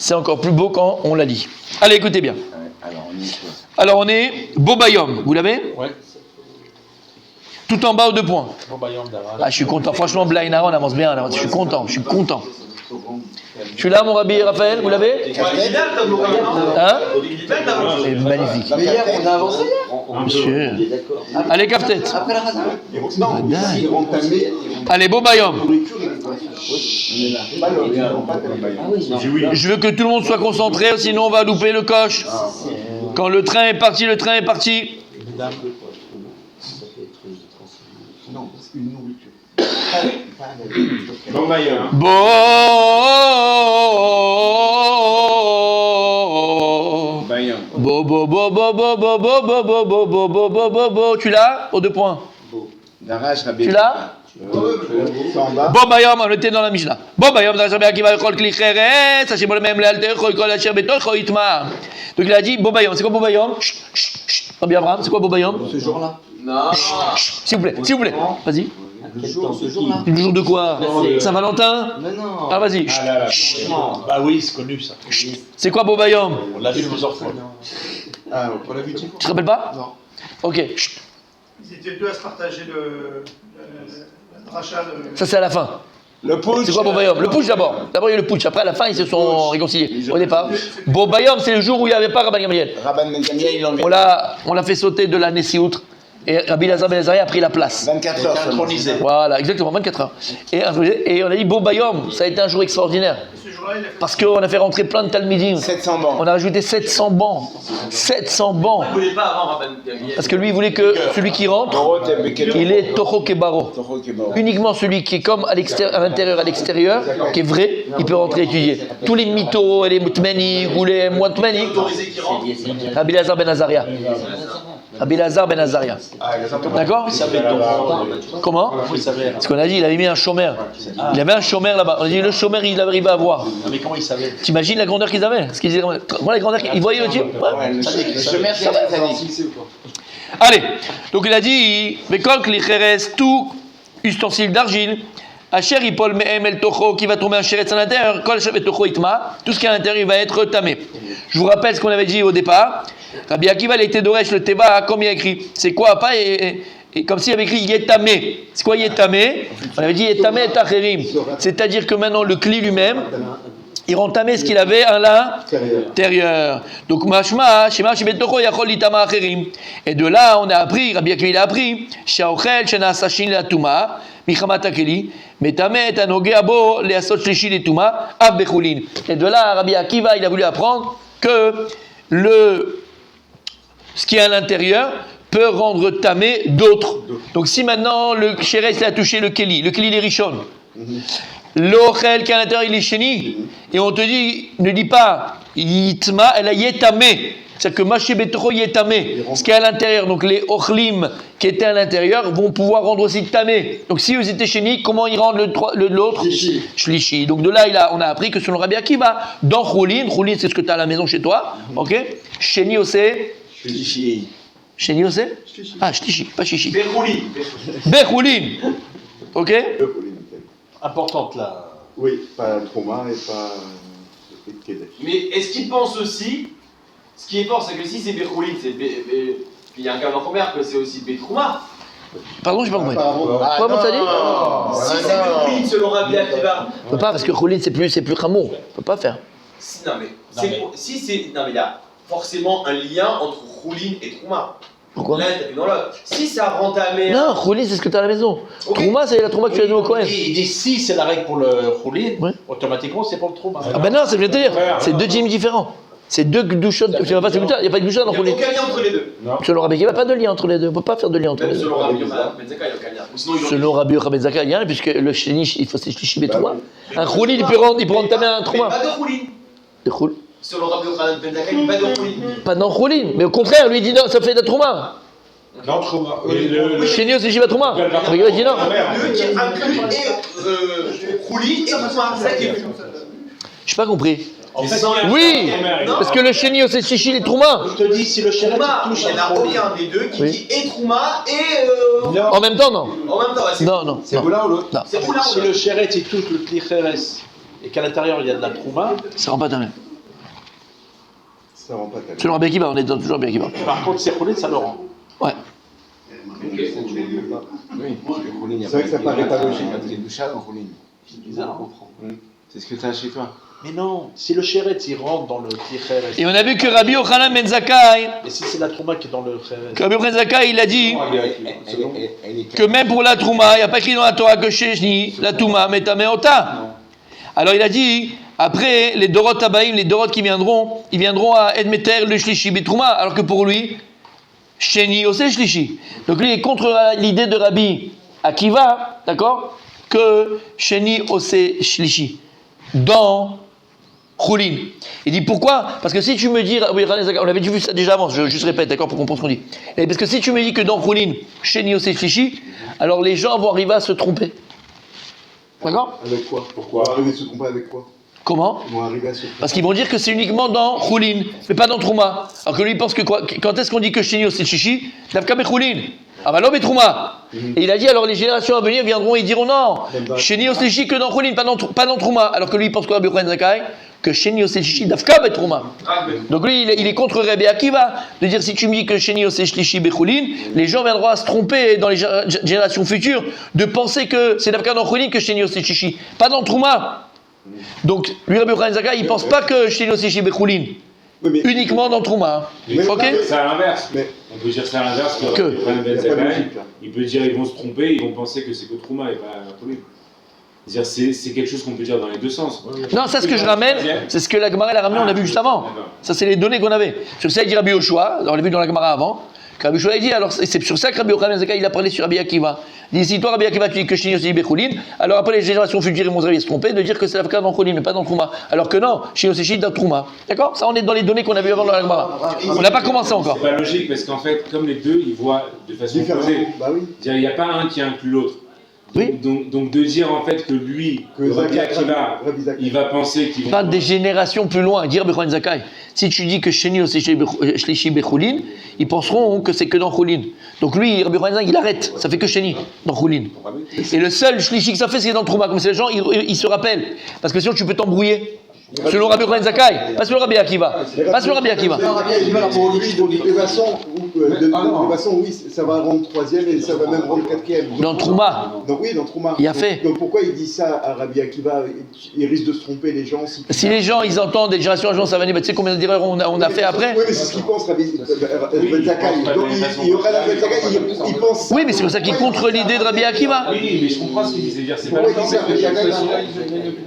C'est encore plus beau quand on la lit. Allez, écoutez bien. Alors, on est Bobayom. Vous l'avez? Ouais. Tout en bas aux 2 points. Bobayom d'Arad. Ah, je suis content. Franchement, Blaine Aaron avance bien. Je suis content. Je suis là, mon Rabbi Raphaël. Vous l'avez? Hein? C'est magnifique. Mais hier, on a avancé Monsieur. Allez, cave-tête. après la rasa. Allez, Bobayom. Je veux que tout le monde soit concentré, sinon on va louper le coche. Quand le train est parti, le train est parti. Non, c'est une nourriture. Tu l'as? Aux 2 points. Tu l'as? Bobayom, on était dans la Mishnah. Bobayom, donc il a dit Bobayom, c'est quoi Bobayom? Rabbi Abraham, c'est quoi Bobayom? Ce jour-là. Non. S'il vous plaît, vas-y. Le jour-là. Le jour de quoi? Saint-Valentin? Mais non. Ah, vas-y. Bah oui, c'est connu ça. C'est quoi Bobayom? On l'a vu plusieurs fois. Ah, on l'a vu. Tu te rappelles pas? Non. Ok. Ils étaient deux à se partager le rachat. Ça, c'est à la fin. Le putsch. C'est quoi Bobayom? Le putsch d'abord. D'abord, il y a eu le putsch. Après, à la fin, ils se sont réconciliés. Au départ. Bobayom, c'est le jour où il n'y avait pas Rabban Gamliel. Rabban Ben Gamliel, il enlève. On l'a fait sauter de la Nessiout. Et Rabbi Elazar Ben Azariah a pris la place. 24 heures seulement. Intronisé. Voilà, exactement, 24 heures. Et on a dit Bobayom, ça a été un jour extraordinaire. Ce jour-là, il a fait. Parce qu'on a fait rentrer plein de Talmidim. 700 bancs. On a rajouté 700 bancs. 700 bancs. Il ne voulait pas avant Rabban Gamliel. Parce que lui, il voulait que celui qui rentre, il est Toho Kebaro. Uniquement celui qui est comme à l'intérieur, à l'extérieur, qui est vrai, il peut rentrer étudier. Tous les mythos et les mutmanik ou les moitmanik, Rabbi Elazar Ben Azariah. Rabbi Elazar Ben Azariah. D'accord? Comment? Parce qu'on a dit, il avait mis un chômeur. Il avait un chômeur là-bas. On a dit, le chômeur, il arrivait à voir. Mais comment il savait? T'imagines la grandeur qu'ils avaient? Ce qu'ils disaient, voilà la grandeur, ils voyaient le type. Ouais. Le chemin, c'est la Allez, donc il a dit, Bekol Klicheres, tout ustensile d'argile, Asher Ipol Me'em El Tocho, qui va tomber un chéretz à l'intérieur, Kol Shabet Tocho Itma, tout ce qui est à l'intérieur, il va être tamé. Je vous rappelle ce qu'on avait dit au départ. Rabbi Akiva, il était Doresh, le Teva, comme il a écrit. C'est quoi, pas et comme s'il avait écrit Yetamé. C'est quoi Yetamé? On avait dit Yetamé et Tacherim. C'est-à-dire que maintenant, le Kli lui-même, il rentamait ce qu'il avait à l'intérieur. Donc, Mashma, Shema, Shibetoko, Yachol, Litama, Acherim. Et de là, on a appris, Rabbi Akiva, il a appris, Shaochel, Shena, Sashin, Latuma, Michamat Akeli, Metame, Tanoge, Abo, Leasot, Shlishi, Letuma, Av, Bechulin. Et de là, Rabbi Akiva, il a voulu apprendre que ce qui est à l'intérieur peut rendre tamé d'autres. Donc, si maintenant le Chéres a touché le Keli il est Rishon. L'Ochel qui est à l'intérieur, il est Sheni. Et on te dit, ne dis pas Yitma, elle a Yetamé. C'est-à-dire que Maché Betro Yetamé, ce qui est à l'intérieur, donc les Ochlim qui étaient à l'intérieur vont pouvoir rendre aussi Tamé. Donc si vous étiez Sheni, comment ils rendent l'autre? Shlishi. Donc de là, on a appris que selon Rabbi Akiva, dans Choulin, c'est ce que tu as à la maison chez toi, ok? Sheni aussi. Sheni aussi? Ah, Shlishi, pas Shishi. Bechoulin. Ok? Importante là. Oui, pas Trauma et pas Kedesh. Mais est-ce qu'il pense aussi, ce qui est fort, c'est que si c'est Bechoulin, il y a un cas dans première que c'est aussi Betrouma. Pardon, je n'ai pas compris. Quoi, t'as dit? Si c'est Bechoulin selon Rabbi Akiva. On peut pas, parce que Choulin, c'est plus Khamour. On peut pas faire. Non, mais il y a forcément un lien entre Choulin et Trouma. Pourquoi? Là, t'as vu dans l'autre. Si ça rend ta mère. Non, Choulin, c'est ce que tu as à la maison. Okay. Trouma, c'est la Trouma que tu as donné au Kohen. Il dit si c'est la règle pour le Choulin, Ouais. automatiquement c'est pour le Trouma. Ah ben non, c'est ce que je viens de te dire. C'est 2 gyms différents. C'est 2 douchot. Je sais pas, il n'y a pas de douchot dans Il n'y a Choulin. aucun lien entre les deux. Selon Rabbi Akiva, il n'y a pas de lien entre les deux. On ne peut pas faire de lien entre les Même deux. selon Rabbi Benzaka, il n'y a aucun lien. Sinon, ils Selon Rabbi Zaka, il y a un, puisque le Sheni, il faut se Shlishi Betrouma. Un Choulin, il peut rendre ta main un Mais Trouma. pas de Choulin. De Choulin. Selon Rabbi Benzaka, il n'y a pas de Choulin. Pas dans Choulin. Mais au contraire, lui, il dit non, ça fait de la Trouma. Non, Trouma. Sheni aussi, Shiva Trouma. Rabbi Akiva dit non. Deux qui incluent et Choulin et Trouma. C'est ça qui est. Je n'ai pas compris. En fait, Oui, parce que le Sheni aussi, Shishi, les Trouma. je te dis si le chéret Trouma, touche il n'y en a un Choulin. aucun des deux qui Oui. dit et Trouma et. En même temps, non. En même temps, ouais, c'est. Non. C'est l'un ou l'autre? C'est où là Si le chéret il touche le Klicheres et qu'à l'intérieur il y a de la Trouma, Ça rend pas ta main. Ça rend pas tellement. Selon Rabbi Akiva, on est toujours Rabbi Akiva. Par contre, c'est roulé, ça le rend. Ouais. C'est vrai que ça paraît pas logique. C'est bizarre. C'est ce que tu as chez toi. Mais non, si le chéret, il rentre dans le Kheres. Et on a vu que Rabbi Yochanan ben Zakkai, Et si c'est la Trouma qui est dans le Kheres. que Rabbi Yochanan ben Zakkai, il a dit que même pour la Trouma, il n'y a pas écrit dans la Torah que Sheni, la Touma, Metameota. Alors il a dit, après les Dorot Tabaïm, les Dorot qui viendront, ils viendront à Edmeter le Shlishi Betrouma, alors que pour lui, Sheni aussi Shlishi. Donc lui il est contre l'idée de Rabbi Akiva, d'accord, que Sheni aussi Shlishi. Dans Choulin. Il dit pourquoi? Parce que si tu me dis, oui, on avait vu ça déjà avant, je juste répète, d'accord, pour comprendre ce qu'on dit. Et parce que si tu me dis que dans Choulin, Sheni aussi Shlishi, alors les gens vont arriver à se tromper. D'accord? Avec quoi? Pourquoi? Arriver à se tromper avec quoi? Comment? Ils vont arriver à se tromper. Parce qu'ils vont dire que c'est uniquement dans Choulin, mais pas dans Trouma. Alors que lui, il pense que quoi? Quand est-ce qu'on dit que Sheni aussi Shlishi? Davka Bechoulin. Ah bah non, mais Trouma. Et il a dit, alors les générations à venir viendront et diront non, Sheni aussi Shlishi que dans Choulin, pas dans Trouma. Alors que lui, il pense quoi, Rabbi Yochanan ben Zakkai? Que Sheni aussi Shlishi, Davka Betrouma. Donc lui, il est contre Rabbi Akiva, de dire si tu me dis que Sheni aussi Shlishi Bechoulin, les gens viendront à se tromper dans les générations futures, de penser que c'est Davka dans Choulin que Sheni aussi Shlishi, pas dans Trouma. Donc, lui, Rabbi Yochanan ben Zakkai, il ne pense pas que Sheni aussi Shlishi Bechoulin, Oui, mais- uniquement dans Trouma. Mais- Ok? C'est à l'inverse. Mais- On peut dire c'est à l'inverse. Que- Le problème Il y a pas de logique, là. il peut dire ils vont se tromper, ils vont penser que c'est que Trouma et pas Choulin. C'est-à-dire c'est quelque chose qu'on peut dire dans les deux sens. Non, ça, ce que je ramène, c'est ce que la Gemara l'a ramené, on l'a vu juste avant. Ça, c'est les données qu'on avait. Sur ça, il dit Rabbi Yoshua, on l'a vu dans la Gemara avant. Que Rabbi Yoshua, il dit, alors c'est sur ça que Rabbi Yochanan ben Zakkai, il a parlé sur Rabbi Akiva. Il dit, si toi, Rabbi Akiva, tu dis que Sheni aussi Bechoulin, alors après les générations futures, ils vont se tromper de dire que c'est la Faka dans Choulin, mais pas dans Trouma. Alors que non, Sheni aussi dans Trouma. D'accord? Ça, on est dans les données qu'on a vues avant dans la Gemara. On n'a pas commencé encore. C'est pas logique parce qu'en fait, comme les deux, ils voient de façon Différemment. opposée. Bah oui. C'est-à-dire, il n'y a pas un qui inclut l'autre. Oui. Donc de dire en fait que lui, Que Rabbi Zakkai- Akiva, Rabbi Zakkai. il va penser qu'ils On vont. parle des générations plus loin. Dire Rabbi Yochanan ben Zakkai, si tu dis que Sheni aussi Shlishi Bechoulin, ils penseront que c'est que dans Choulin. Donc lui, Rabbi Yochanan ben Zakkai, il arrête. Ça fait que Sheni dans Choulin. Et le seul Shlishi que ça fait, c'est dans Trouma. Comme ça, les gens, ils se rappellent. Parce que sinon, tu peux t'embrouiller. Selon Rabbi Yochanan ben Zakkai, pas selon Rabbi Akiva. Pas selon Rabbi Akiva. Pour lui, de toute façon, oui, ça va rendre troisième et ça va même rendre quatrième. Dans Trouma. Donc oui, dans Trouma. Il a fait. Donc pourquoi il dit ça à Rabbi Akiva? Il risque de se tromper les gens. Si les gens, ils entendent des générations à génération, ça va venir, bah, tu sais combien d'erreurs on a fait après? Oui, mais c'est ce qu'il pense, Rabbi Ben Zakkai. Donc il y aura la Ben Zakkai, il pense. Oui, mais c'est pour ça qu'il contre l'idée de Rabbi Akiva. Oui, mais je comprends ce qu'il dit. C'est-à-dire, c'est pas Pourquoi le il dit temps, ça, c'est que de Rabbi toute façon, Akiva?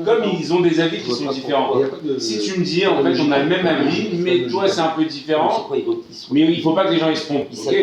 comme ils ont des avis qui sont différents. Si tu me dis, en fait, on a le même avis, mais toi, c'est un peu différent, mais il faut pas que les gens ils se trompent. Ok.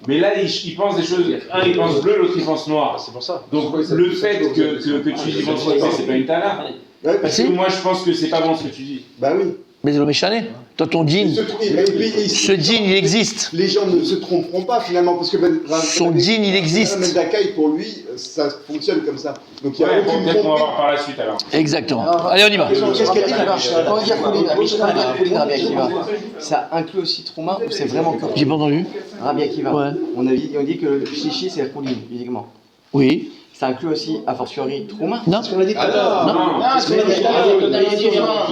Mais là, ils pensent des choses. Un, il pense bleu, l'autre, il pense noir. C'est pour ça. Donc, le fait que tu dis vont se tromper, c'est pas une tala. Ouais, Parce que moi, je pense que c'est pas bon ce que tu dis. Bah oui. Mais c'est le méchané. Toi, ton djinn, ce djinn, il existe. Les gens ne se tromperont pas finalement parce que Son djinn, il existe. Ben Zakkai, pour lui, ça fonctionne comme ça. Donc il n'y a Ouais, aucune peut-être qu'on va tromperie. voir par la suite alors. Exactement. Allez, on y va. Qu'est-ce qu'elle dit là? Quand on dit Choulin, la Mishnah dit Choulin, Rabbi Akiva, ça inclut aussi Trouma ou c'est vraiment que J'ai pas entendu. Rabbi Akiva? Ouais. On dit que le Shlishi c'est Choulin uniquement. Oui. Ça inclut aussi, a fortiori, Trouma? Non. On l'a dit tout à l'heure.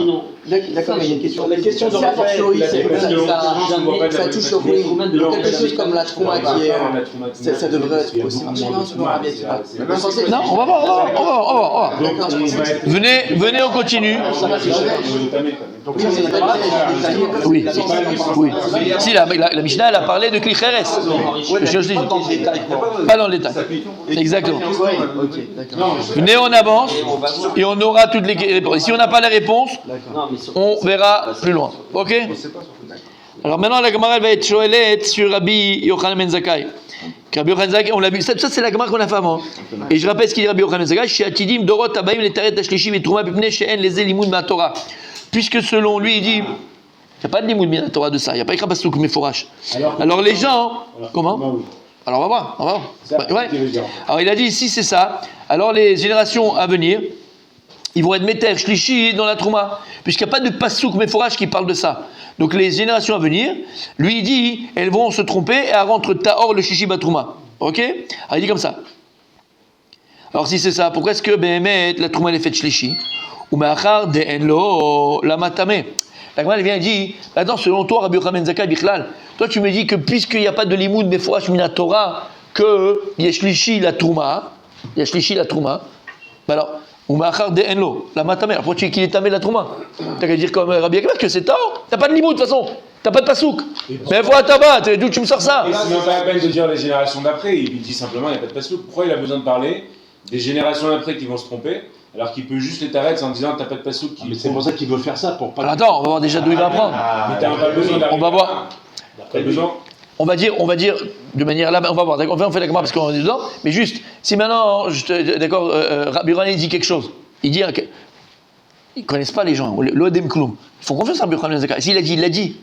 Non. D'accord, mais il y a une question. La question de Si a fortiori, Parce que ça touche au Choulin, quelque chose comme la Trouma qui est. Ça devrait être aussi marché, non, selon Rabbi Akiva? Non, on va voir. Donc, on va être. Venez, on continue. Donc ça, c'est pas Oui. Oui. Si, la Mishnah, elle a parlé de Klicheres. Je dis. Pas dans le détail. Exactement. Ok, d'accord. Venez, on avance et on aura toutes les réponses. Et si on n'a pas les réponses, on verra plus loin. Ok? Alors maintenant, la Gemara elle va être shoelette sur Rabbi Yochanan ben Zakkai. Rabbi Yochanan ben Zakkai, on l'a vu. Ça, c'est la Gemara qu'on a fait avant. Et je rappelle ce qu'il dit Rabbi Yochanan ben Zakkai. Chez Atidim, Dorot, Abaim, les Taret, Ashlishi, Vitrouma, Pipne, She'en, les Elimoun, ma Torah. Puisque selon lui, il dit, il n'y a pas de limoud min Torah de ça. Il n'y a pas écrit Passouk, mais fourrache. Alors les gens, comment? Alors on va voir. Ouais. Alors il a dit, si c'est ça, alors les générations à venir, ils vont être Meter, Shlishi dans la Trouma, puisqu'il n'y a pas de Passouk, mais fourrage qui parle de ça. Donc les générations à venir, lui il dit, elles vont se tromper et rentre Tahor le Shlishi Batrouma. Ok? Alors il dit comme ça. Alors si c'est ça, pourquoi est-ce que Behemet, la Trouma elle est faite Shlishi? Ou Ma'achar de'en lo la matame. La Gemara elle vient et dit, attends, selon toi, Rabbi Yochanan ben Zakkai Bichlal, toi tu me dis que puisqu'il n'y a pas de limoud Meforash Mina Torah, que Yeshlishi la Trouma, ben alors, ou Ma'achar de Enlo, la Matamer, pourquoi tu dis qu'il est tamé la Trouma? T'as qu'à dire comme Rabbi Akiva que c'est tort, t'as pas de limoud de toute façon, t'as pas de pasouk. Mais voilà tabac, d'où tu me sors ça? Et sinon, pas la peine de dire les générations d'après, il dit simplement il n'y a pas de pasouk. Pourquoi il a besoin de parler des générations d'après qui vont se tromper, alors qu'il peut juste les t'arrêter en disant t'as pas de pasouk qui. Mais c'est pour ça qu'il veut faire ça, pour pas. Alors attends, on va voir déjà d'où il va apprendre. Mais t'as pas besoin d'arriver. On va voir. T'as besoin. On va dire de manière là, on va voir, d'accord, on fait la Gemara parce qu'on est dedans, mais juste, si maintenant, d'accord, Rabbi Yochanan dit quelque chose, il dit ils connaissent pas les gens, l'Odem Kloum, ils font confiance à Rabbi Yochanan ben Zakkai. S'il a dit, il l'a dit.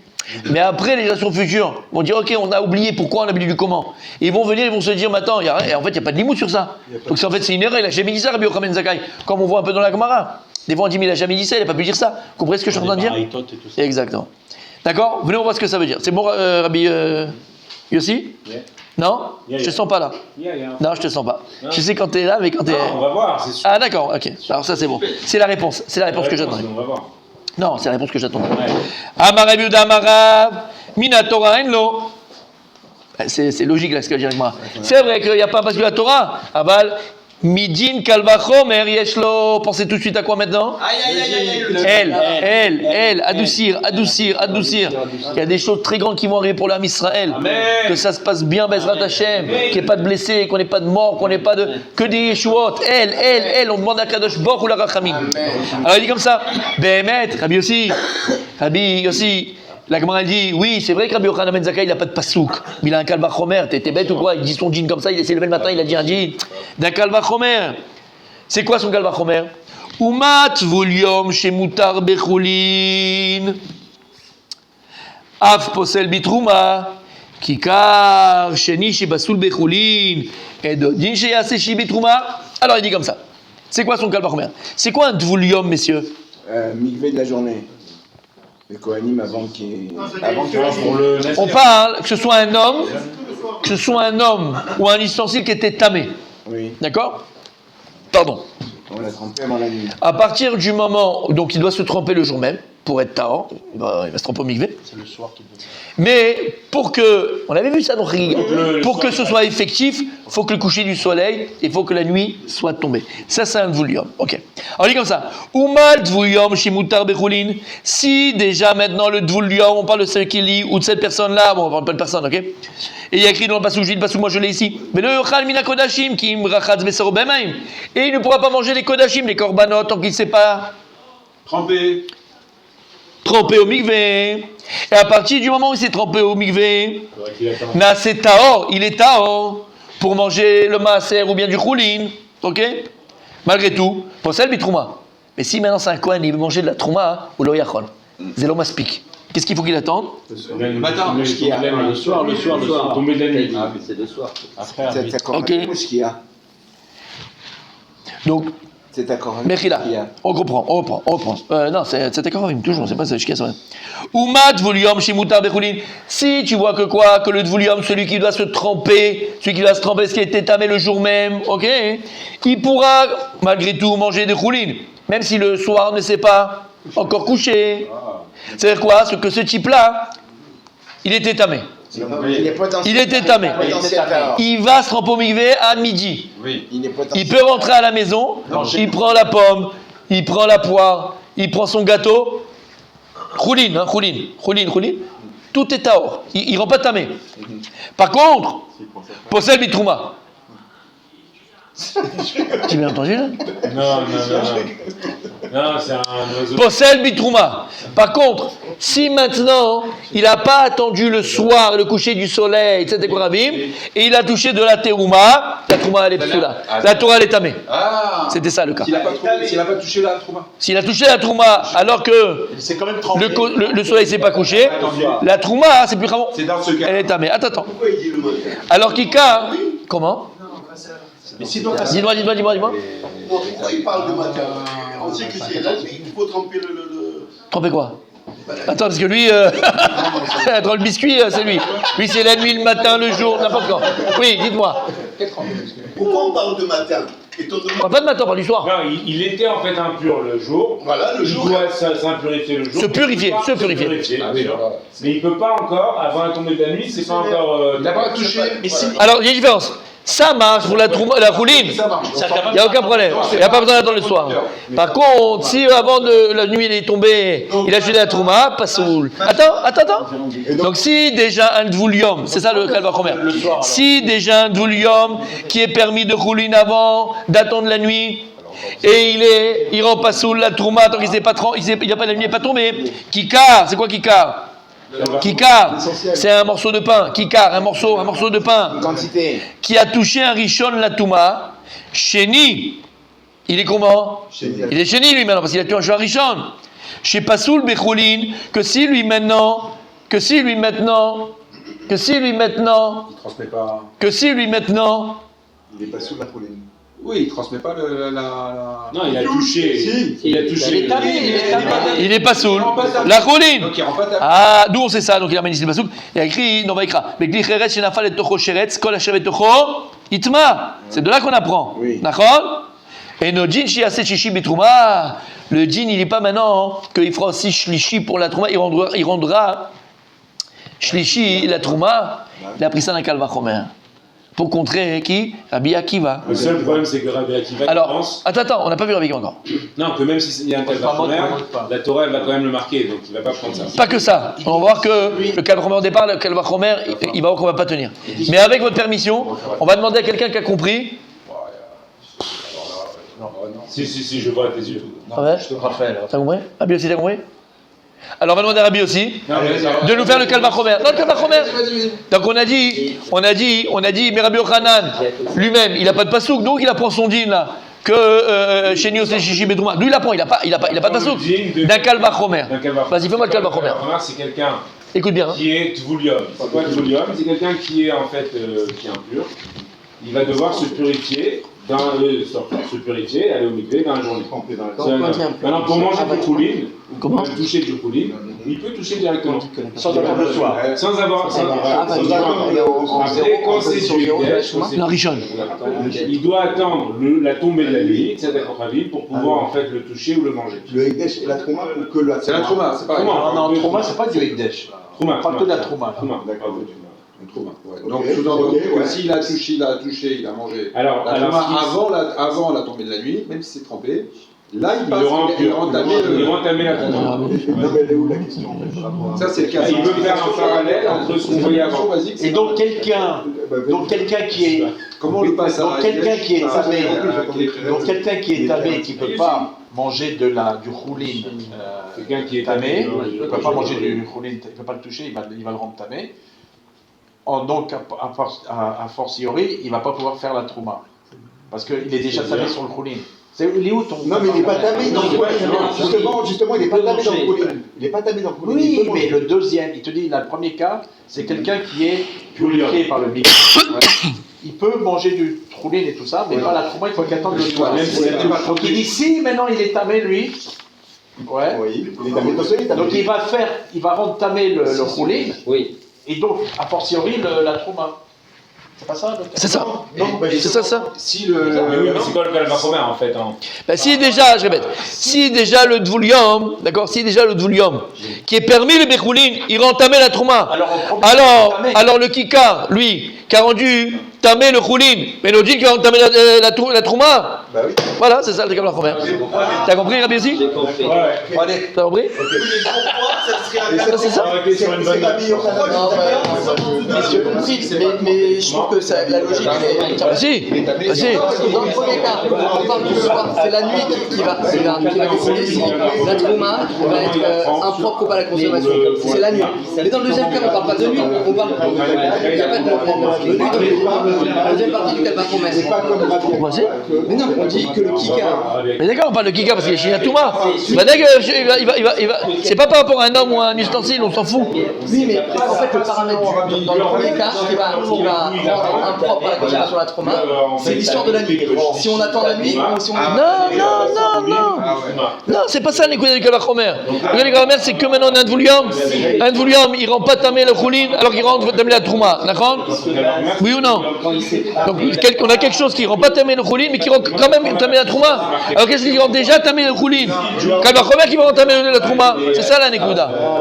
Mais après, les générations futures vont dire, ok, on a oublié pourquoi, on a oublié du comment. Et ils vont venir, ils vont se dire, mais attends, en fait, il n'y a pas de limoud sur ça. Donc en fait, c'est une erreur, il a jamais dit ça, Rabbi Yochanan ben Zakkai, comme on voit un peu dans la Gemara. Des fois, on dit, mais il a jamais dit ça, il n'a pas pu dire ça. Vous comprenez ce que je suis en train de dire? Exactement. D'accord? Venez, on voit ce que ça veut dire. C'est bon, Rabbi Yossi? Yeah. Non? Yeah, Je te yeah. sens pas là. Yeah. Non, je te sens pas. Non. Je sais quand t'es là, mais quand t'es. Non, on va voir, c'est sûr. Ah, d'accord, ok. Alors, ça, c'est bon. C'est la réponse. C'est la réponse que j'attendais. On va voir. Non, c'est la réponse que j'attendais. Ouais. Amarav Yuda Amarav, Mina Torah Enlo. C'est logique là ce que je dis avec moi. C'est vrai qu'il n'y a pas parce que la Torah. Aval, Midin Kalvachomer Yeshlo. Pensez tout de suite à quoi maintenant? Elle, adoucir. Il y a des choses très grandes qui vont arriver pour l'âme Israël. Que ça se passe bien, Bezrat Hashem. Qu'il n'y ait pas de blessés, qu'on n'ait pas de morts, qu'on n'ait pas de. Que des Yeshuot. Elle. On demande à Kadosh Baruch ou la Rachamim. Alors il dit comme ça. Behemet, Rabbi Yossi. La Gemara dit, oui, c'est vrai que Rabbi Yochanan ben Zakkai, il n'a pas de pasouk. Mais il a un kalvachomer. T'es bête ou quoi? Il dit son djinn comme ça, il s'est levé le matin, il a dit un djinn. D'un kalvachomer. C'est quoi son kalvachomer? Umat volium chez Moutar Bechulin. Af posel bitrouma. Kikar sheni chez Basoul Bechulin. Et de din chez Yaseshi bitrouma. Alors il dit comme ça. C'est quoi son kalvachomer? C'est quoi un dvoulium, messieurs? Mikvé de la journée. Le Kohanim avant qu'il. Pour le On parle que ce soit un homme ou un ustensile qui était tamé. Oui, D'accord? Pardon. on l'a trempé avant la nuit. À partir du moment, donc il doit se tremper le jour même, pour être tahor, il va se tremper au mikvé. C'est le soir qu'il veut. Mais pour que, on avait vu ça dans Riga, pour que ce soit effectif, il faut que le coucher du soleil, il faut que la nuit soit tombée. Ça, c'est un dvoulium. Ok. Alors, on dit comme ça. Umal dvoulium shimutar bechulin. Si déjà maintenant le dvoulium, on parle de celui qui lit ou de cette personne-là, bon, on parle pas de personne, ok? Et il y a écrit dans le pasuk, je dis le pasuk, moi je l'ai ici. Mais le yochal mina kodashim ki imrachatz besaro bemaim. Et il ne pourra pas manger les kodashim, les korbanot, tant qu'il ne sait pas trempé au mikvé. Et à partir du moment où il s'est trempé au mikvé, c'est tahor, il est tahor pour manger le maaser ou bien du choulin, ok? Malgré tout, posel bitrouma. Mais si maintenant c'est un Kohen, il veut manger de la trouma, ou lo yachol, zélo maspik. Qu'est-ce qu'il faut qu'il attende? Le matin, le soir. Tomber de la nuit. Ah, mais c'est le soir. Après, C'est d'accord Ok. avec Mouchkia. Donc, C'est d'accord avec Mechila, Mouchkia. on reprend. Non, c'est d'accord avec toujours, c'est pas ça, je casse rien. Umat voulium shimutar bechulin. Si tu vois que quoi? Que le dvoulium, celui qui doit se tremper, ce qui a été tamé le jour même, ok? Il pourra, malgré tout, manger des choulines, même si le soir ne s'est pas encore couché. C'est-à-dire quoi? Que ce type-là, il était tamé. Il était tamé. Il va se tremper au mikvé à midi. Il peut rentrer à la maison, il prend la pomme, il prend la poire, il prend son gâteau. Choulin. Tout est tahor. Il ne rend pas tamé. Par contre, possède bitrouma. J'ai bien entendu là? Non, c'est un oiseau. Possède bitrouma. Par contre, si maintenant il n'a pas attendu le soir, le coucher du soleil, etc. et il a touché de la terouma, la trouma elle est psoula. La Torah elle est tamée. C'était ça le cas. S'il n'a pas touché la trouma. S'il a touché la trouma alors que C'est quand même trempé. le soleil ne s'est pas couché, la trouma c'est plus grave. C'est dans ce cas. Elle est tamée. Attends. Alors Kika, comment? Mais si donc, Dis-moi. Non, pourquoi il parle de matin? On sait que c'est là, il faut tremper le... Trompez quoi? Attends, parce que lui, dans le biscuit, c'est lui. Lui, c'est la nuit, le matin, le jour, n'importe quoi. Oui, dites-moi. Pourquoi on parle de matin? On parle pas de matin, on parle du soir. Non, il était en fait impur le jour. Voilà, le jour. Il doit s'impurifier le jour. Se purifier, Il peut pas se purifier. bien sûr. Mais il peut pas encore, avant la tombée de la nuit, c'est pas encore. Il n'a pas touché. Alors, il y a une différence. Ça marche pour la rouline. Il n'y a aucun problème. Il n'y a pas besoin d'attendre le soir. Par contre, si avant de la nuit il est tombé, il a jeté la trouma, pas soul. Attends. Donc si déjà un dvoulium, c'est ça le calva chomer. Si déjà un dvoulium qui est permis de rouline avant d'attendre la nuit, et il rend pas soul la trouma tant qu'il n'a pas la nuit n'est pas tombée. Kikar, c'est quoi kikar? Kikar, c'est un morceau de pain. Kikar, un morceau de pain. Quantité. Qui a touché un rishon la touma. Sheni, il est comment? Il est Sheni lui maintenant parce qu'il a touché un rishon. Chez Pasoul Bechoulin, que si lui maintenant, Il transmet pas. Il est pas sous la pauline. Oui, il transmet pas la. Non, il a touché. Si. Il a touché. il est Pasoul. La choline. Donc il rend pas ta. Ah, d'où on sait ça? Donc il ramène ici le Pasoul. Il a écrit, non, Vaïkra. Mais Gli Shenafal et Tocho Sheretz, Kol Hashem et Tocho, Itma. C'est de là qu'on apprend. Oui. D'accord? Et nos djinn shiase shishi bitrouma. Le djinn, il n'est pas maintenant qu'il fera aussi shlishi pour la trouma. Il rendra shlishi la trouma. Il a pris ça dans Kalva Chomer. Pour contrer qui? Rabbi Akiva. Le seul problème, c'est que Rabbi Akiva Alors, pense. attends, on n'a pas vu Rabbi Akiva encore. Non, que même s'il y a un calva chomer, la Torah, elle va quand même le marquer, donc il va pas prendre ça. Pas que ça. On va voir que le Kalva Chomer au départ, le Kalva Chomer, il va voir qu'on va pas tenir. Mais avec votre permission, on va demander à quelqu'un qui a compris. Si, je vois tes yeux. Ouais. T'as compris? Rabbi aussi, t'as compris? Alors on va demander à Rabbi aussi de nous faire le Kalva Chomer. Non, le Kalva Chomer. Donc on a dit, mais Rabbi Yochanan lui-même, il n'a pas de pasouk, donc il apprend son dîne là. Que chez Nios et Shishi Bedrouma. Lui il apprend, il n'a pas de pasouk. D'un Kalva Chomer. Vas-y, fais-moi le Kalva Chomer. C'est quelqu'un Écoute bien. qui est Tvoulium. C'est quoi Tvoulium? C'est quelqu'un qui est en fait qui est impur. Il va devoir se purifier, se purifier, aller au mikvé dans la journée. Maintenant, pour manger du chouline, Comment? toucher du chouline, il peut toucher directement. Sans attendre le soir. Sans avoir. Après, quand c'est du Ekdesh, La Rishon. il doit attendre la tombée de la nuit, pour pouvoir en fait le toucher ou le manger. Le Ekdesh et la Trouma ou que la C'est la trauma, c'est pas. Non, trauma, c'est pas du Ekdesh. Trouma. On parle que de la trauma. D'accord. Donc Ok, sous-entendu ok, que ouais. s'il a touché, il a mangé. Alors, La trauma avant la tombée de la nuit, même si c'est trempé, là il passe, il rend entamé la trauma. Non, mais elle est où la question? Ça c'est le cas. Il peut faire un parallèle entre ce qu'on voyait avant. Et donc quelqu'un qui est Comment on le passe donc quelqu'un qui est tamé, donc donc quelqu'un qui est tamé qui peut pas manger du choulin Quelqu'un qui est tamé, il peut pas manger du choulin, il peut pas le toucher, il va le rendre tamé. Donc a fortiori, il va pas pouvoir faire la trouma parce qu'il est déjà tamé sur le choulin. Il est où ton? Non, mais il n'est pas tamé dans le Kouline. Justement, il n'est pas tamé dans le Kouline. Il n'est pas tamé dans le Kouline. Oui, mais le deuxième, il te dit, là, le premier cas, c'est quelqu'un qui est purifié par le micro. Il peut manger du troulin et tout ça, mais pas la trouma, il faut qu'attendre le soir. Donc il dit, si maintenant il est tamé, lui, ouais. Oui, il est tamé dans celui-là. Donc il va rendre tamé le choulin, et donc, a fortiori, la trouma. C'est pas ça? C'est ça. Non, C'est ça. Si le. Mais oui, mais c'est quoi le calva chomer en fait? Si déjà, je répète, si déjà le dvoulium, d'accord, si déjà le dvoulium, qui est permis le Bechoulin, il rend tamé la trouma. Alors le Kikar, lui, qui a rendu tamé le Choulin, mais le djinn qui a rendu tamé la trouma. Bah oui. Voilà, c'est ça le calva chomer. T'as compris, Rabbi aussi? Ouais. T'as compris? C'est ça. Arrêtez sur une bonne note. Mais je trouve que la logique est. Vas-y. Dans le premier cas, on parle du soir, c'est la nuit qui va décider si la trouma va être impropre ou pas à la consommation. C'est la nuit. Mais dans le deuxième cas, on parle pas de nuit, on parle. Il n'y a pas de nuit dans la deuxième partie du calva chomer. C'est pas comme Pourquoi c'est? Mais non, on dit que le kikar. Mais d'accord, on parle de Kika parce qu'il est Shina Touma. Bah d'accord, c'est pas par rapport à un homme ou à un ustensile, on s'en fout. Oui, mais en fait, le paramètre dans le premier cas, qui va rendre impropre à la consommation de la trauma, c'est l'histoire de la nuit. Si on attend la nuit ou si on. Non, c'est pas ça l'écoute du Kalva Chomer. Le Kalva Chomer, c'est que maintenant on a un dvoulium, il rend pas tamé le Choulin alors qu'il rend tamé la Trouma. D'accord? Oui ou non? Donc on a quelque chose qui rend pas tamé le Choulin mais qui rend quand quand même entamer la trouma. Alors qu'est-ce qu'il rentre déjà entamer le choulin? Quand il va qui va entamer la trouma? C'est ça la nekuda.